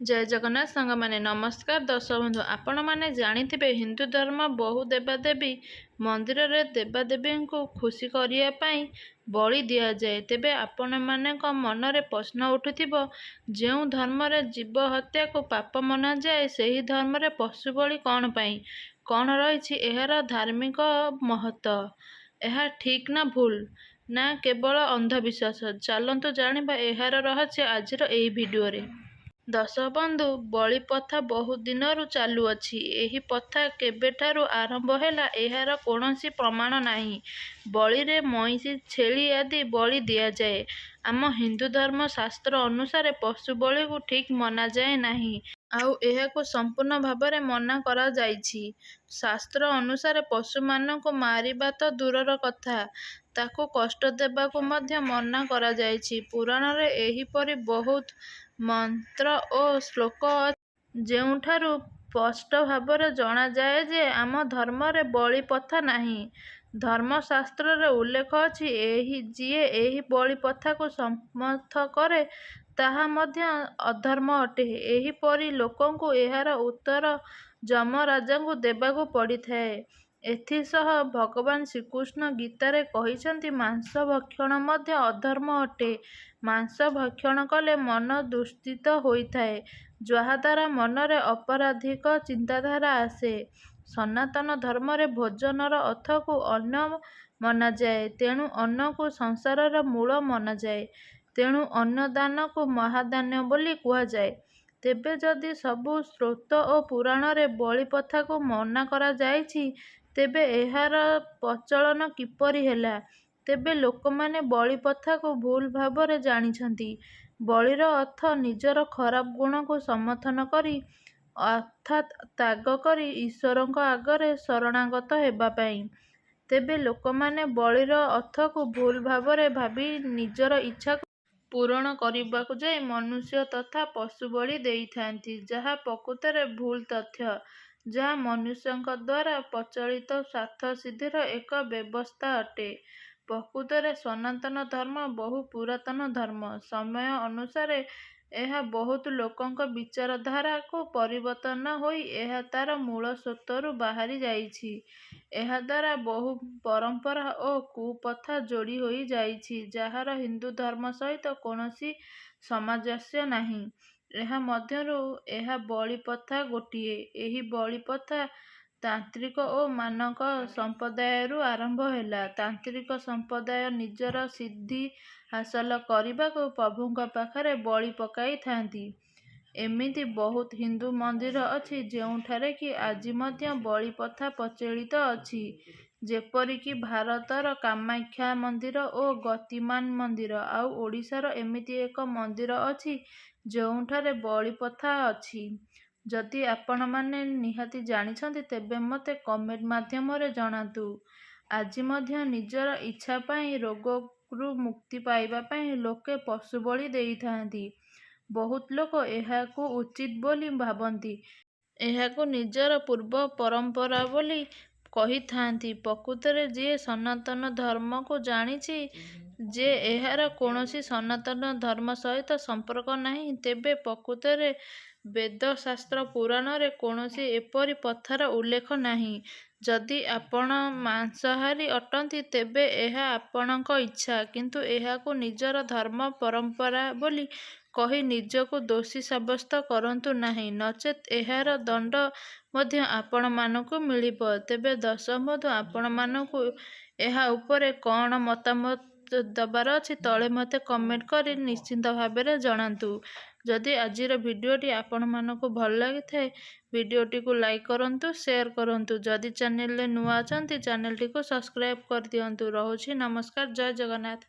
जय जगन्नाथ सांग माने नमस्कार दर्शक बंधु आपण माने जानिथिबे हिंदू धर्म बहु देवादेवी मंदिर रे देवादेवी को खुशी करिया पई बलि दिया जाए। तेबे आपण माने मन रे प्रश्न उठुथिबो जेउ धर्म रे जीव हत्या को पाप मना जाए सेही धर्म रे पशु बलि कौन पई कौन रहिछि एहार धार्मिक महत्व। एहा ठीक ना भूल ना केवल अंधविश्वास। चलंतु जानिबा एहार रहस्य आजिर एही भिडियो रे। दर्शक बंधु बलि प्रथा बहु दिनरू चालुअछि। एही प्रथा केबेठारू आरंभ ହେଲା एहार कौनसी प्रमाण नाही। बलिरे मईँषि छेली आदि बलि दियाजाए। आम हिंदू धर्म शास्त्र अनुसारे पशु बलि को ठीक मना जाए नाही आउ एहाकु संपूर्ण भाବରେ मना करा जाइछि। शास्त्र अनुसारे पशु मानकु मारिबा तो दूरर कथा ताकु कष्ट देबाकु मध्य मना करा जाइछि। पुराणरे एहीपरि बहुत मंत्र ओ श्लोक ଯେଉଁଠାରୁ ସ୍ପଷ୍ଟ ଭାବରେ ଜଣାଯାଏ ଯେ ଆମ ଧର୍ମରେ ବଳି ପ୍ରଥା ନାହିଁ। ଧର୍ମଶାସ୍ତ୍ରରେ ଉଲ୍ଲେଖ ଅଛି ଯିଏ ଏହି ବଳି ପ୍ରଥାକୁ ସମର୍ଥ କରେ ତାହା ମଧ୍ୟ ଅଧର୍ମ ଅଟେ। ଏହିପରି ଲୋକଙ୍କୁ ଏହାର ଉତ୍ତର ଯମରାଜାଙ୍କୁ ଦେବାକୁ ପଡ଼ିଥାଏ। ଏଥିସହ ଭଗବାନ ଶ୍ରୀକୃଷ୍ଣ ଗୀତାରେ କହିଛନ୍ତି ମାଂସ ଭକ୍ଷଣ ମଧ୍ୟ ଅଧର୍ମ ଅଟେ। ମାଂସ ଭକ୍ଷଣ କଲେ ମନ ଦୂଷିତ ହୋଇଥାଏ ଯାହାଦ୍ୱାରା ମନରେ ଅପରାଧିକ ଚିନ୍ତାଧାରା ଆସେ। ସନାତନ ଧର୍ମରେ ଭୋଜନର ଅର୍ଥକୁ ଅନ୍ନ ମନାଯାଏ ତେଣୁ ଅନ୍ନକୁ ସଂସାରର ମୂଳ ମନାଯାଏ। ତେଣୁ ଅନ୍ନଦାନକୁ ମହାଦାନ ବୋଲି କୁହାଯାଏ। ତେବେ ଯଦି ସବୁ ସ୍ରୋତ ଓ ପୁରାଣରେ ବଳି ପ୍ରଥାକୁ ମନା କରାଯାଇଛି ତେବେ ଏହାର ପ୍ରଚଳନ କିପରି ହେଲା? ତେବେ ଲୋକମାନେ ବଳି ପ୍ରଥାକୁ ଭୁଲ ଭାବରେ ଜାଣିଛନ୍ତି। ବଳିର ଅର୍ଥ ନିଜର ଖରାପ ଗୁଣକୁ ସମର୍ଥନ କରି ଅର୍ଥାତ୍ ତ୍ୟାଗ କରି ଈଶ୍ୱରଙ୍କ ଆଗରେ ଶରଣାଗତ ହେବା ପାଇଁ। ତେବେ ଲୋକମାନେ ବଳିର ଅର୍ଥକୁ ଭୁଲ ଭାବରେ ଭାବି ନିଜର ଇଚ୍ଛାକୁ ପୂରଣ କରିବାକୁ ଯାଇ ମନୁଷ୍ୟ ତଥା ପଶୁ ବଳି ଦେଇଥାନ୍ତି ଯାହା ପ୍ରକୃତରେ ଭୁଲ ତଥ୍ୟ ଯାହା ମନୁଷ୍ୟଙ୍କ ଦ୍ୱାରା ପ୍ରଚଳିତ ସ୍ୱାର୍ଥ ସିଦ୍ଧିର ଏକ ବ୍ୟବସ୍ଥା ଅଟେ। ପ୍ରକୃତରେ ସନାତନ ଧର୍ମ ବହୁ ପୁରାତନ ଧର୍ମ। ସମୟ ଅନୁସାରେ ଏହା ବହୁତ ଲୋକଙ୍କ ବିଚାରଧାରାକୁ ପରିବର୍ତ୍ତନ ହୋଇ ଏହା ତାର ମୂଳ ସ୍ରୋତରୁ ବାହାରି ଯାଇଛି। ଏହାଦ୍ୱାରା ବହୁ ପରମ୍ପରା ଓ କୁପ୍ରଥା ଯୋଡ଼ି ହୋଇ ଯାଇଛି ଯାହାର ହିନ୍ଦୁ ଧର୍ମ ସହିତ କୌଣସି ସାମଞ୍ଜସ୍ୟ ନାହିଁ। ଏହା ମଧ୍ୟରୁ ଏହା ବଳି ପ୍ରଥା ଗୋଟିଏ। ଏହି ବଳି ପ୍ରଥା ତାନ୍ତ୍ରିକ ଓ ମାନକ ସମ୍ପ୍ରଦାୟରୁ ଆରମ୍ଭ ହେଲା। ତାନ୍ତ୍ରିକ ସମ୍ପ୍ରଦାୟ ନିଜର ସିଦ୍ଧି ହାସଲ କରିବାକୁ ପ୍ରଭୁଙ୍କ ପାଖରେ ବଳି ପକାଇଥାନ୍ତି। ଏମିତି ବହୁତ ହିନ୍ଦୁ ମନ୍ଦିର ଅଛି ଯେଉଁଠାରେ କି ଆଜି ମଧ୍ୟ ବଳି ପ୍ରଥା ପ୍ରଚଳିତ ଅଛି। ଯେପରିକି ଭାରତର କାମାକ୍ଷା ମନ୍ଦିର ଓ ଗତିମାନ ମନ୍ଦିର। ଆଉ ଓଡ଼ିଶାର ଏମିତି ଏକ ମନ୍ଦିର ଅଛି ଯେଉଁଠାରେ ବଳି ପ୍ରଥା ଅଛି। ଯଦି ଆପଣମାନେ ନିହାତି ଜାଣିଛନ୍ତି ତେବେ ମୋତେ କମେଣ୍ଟ ମାଧ୍ୟମରେ ଜଣାନ୍ତୁ। ଆଜି ମଧ୍ୟ ନିଜର ଇଚ୍ଛା ପାଇଁ ରୋଗରୁ ମୁକ୍ତି ପାଇବା ପାଇଁ ଲୋକେ ପଶୁ ବଳି ଦେଇଥାନ୍ତି। ବହୁତ ଲୋକ ଏହାକୁ ଉଚିତ ବୋଲି ଭାବନ୍ତି। ଏହାକୁ ନିଜର ପୂର୍ବ ପରମ୍ପରା ବୋଲି କହିଥାନ୍ତି। ପ୍ରକୃତରେ ଯିଏ ସନାତନ ଧର୍ମକୁ ଜାଣିଛି ଯେ ଏହାର କୌଣସି ସନାତନ ଧର୍ମ ସହିତ ସମ୍ପର୍କ ନାହିଁ ତେବେ ପ୍ରକୃତରେ ବେଦ ଶାସ୍ତ୍ର ପୁରାଣରେ କୌଣସି ଏପରି ପ୍ରଥାର ଉଲ୍ଲେଖ ନାହିଁ। ଯଦି ଆପଣ ମାଂସାହାରୀ ଅଟନ୍ତି ତେବେ ଏହା ଆପଣଙ୍କ ଇଚ୍ଛା କିନ୍ତୁ ଏହାକୁ ନିଜର ଧର୍ମ ପରମ୍ପରା ବୋଲି କହି ନିଜକୁ ଦୋଷୀ ସାବ୍ୟସ୍ତ କରନ୍ତୁ ନାହିଁ ନଚେତ୍ ଏହାର ଦଣ୍ଡ ମଧ୍ୟ ଆପଣମାନଙ୍କୁ ମିଳିବ। ତେବେ ଦର୍ଶକ ବନ୍ଧୁ ଆପଣମାନଙ୍କୁ ଏହା ଉପରେ କଣ ମତାମତ ଦେବାର ଅଛି ତଳେ ମୋତେ କମେଣ୍ଟ କରି ନିଶ୍ଚିନ୍ତ ଭାବରେ ଜଣାନ୍ତୁ। ଯଦି ଆଜିର ଭିଡ଼ିଓଟି ଆପଣମାନଙ୍କୁ ଭଲ ଲାଗିଥାଏ ଭିଡ଼ିଓଟିକୁ ଲାଇକ୍ କରନ୍ତୁ ସେୟାର କରନ୍ତୁ। ଯଦି ଚ୍ୟାନେଲରେ ନୂଆ ଅଛନ୍ତି ଚ୍ୟାନେଲଟିକୁ ସବସ୍କ୍ରାଇବ କରିଦିଅନ୍ତୁ। ରହୁଛି ନମସ୍କାର ଜୟ ଜଗନ୍ନାଥ।